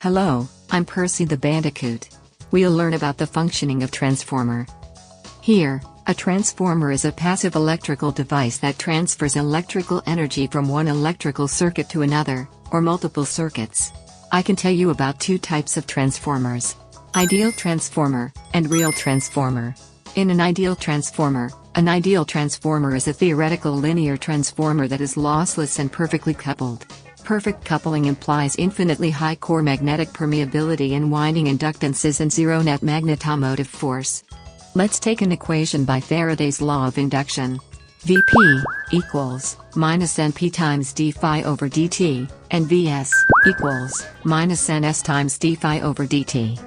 Hello, I'm Percy the Bandicoot. We'll learn about the functioning of transformer. Here, a transformer is a passive electrical device that transfers electrical energy from one electrical circuit to another, or multiple circuits. I can tell you about two types of transformers: ideal transformer, and real transformer. In an ideal transformer is a theoretical linear transformer that is lossless and perfectly coupled. Perfect coupling implies infinitely high core magnetic permeability and winding inductances and zero net magnetomotive force. Let's take an equation by Faraday's law of induction. Vp equals minus Np times d phi over dt, and Vs equals minus Ns times d phi over dt.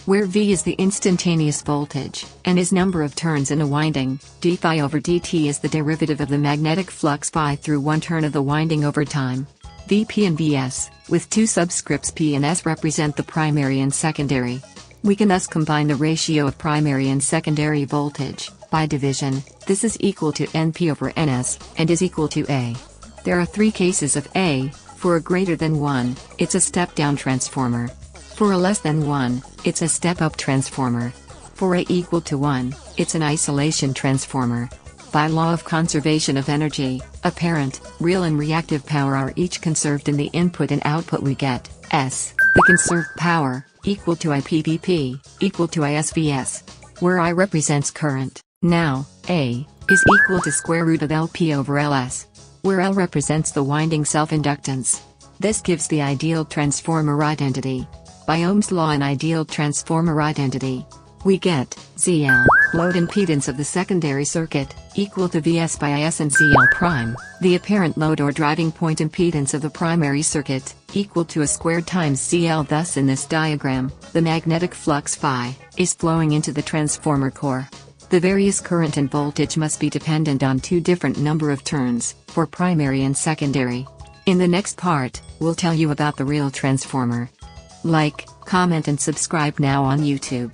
Where V is the instantaneous voltage, N is number of turns in a winding, d phi over dt is the derivative of the magnetic flux phi through one turn of the winding over time. Vp and Vs, with two subscripts P and S, represent the primary and secondary. We can thus combine the ratio of primary and secondary voltage. By division, this is equal to Np over Ns, and is equal to A. There are three cases of A. For a greater than 1, it's a step-down transformer. For a less than 1, it's a step-up transformer. For A equal to 1, it's an isolation transformer. By law of conservation of energy, apparent, real and reactive power are each conserved in the input and output we get, S. The conserved power, equal to IPVP, equal to ISVS, where I represents current. Now, A is equal to square root of LP over LS, where L represents the winding self-inductance. This gives the ideal transformer identity. By Ohm's law and ideal transformer identity, we get ZL, load impedance of the secondary circuit, equal to Vs by Is and ZL prime, the apparent load or driving point impedance of the primary circuit, equal to a squared times ZL. Thus in this diagram, the magnetic flux phi is flowing into the transformer core. The various current and voltage must be dependent on two different number of turns, for primary and secondary. In the next part, we'll tell you about the real transformer. Like, comment and subscribe now on YouTube.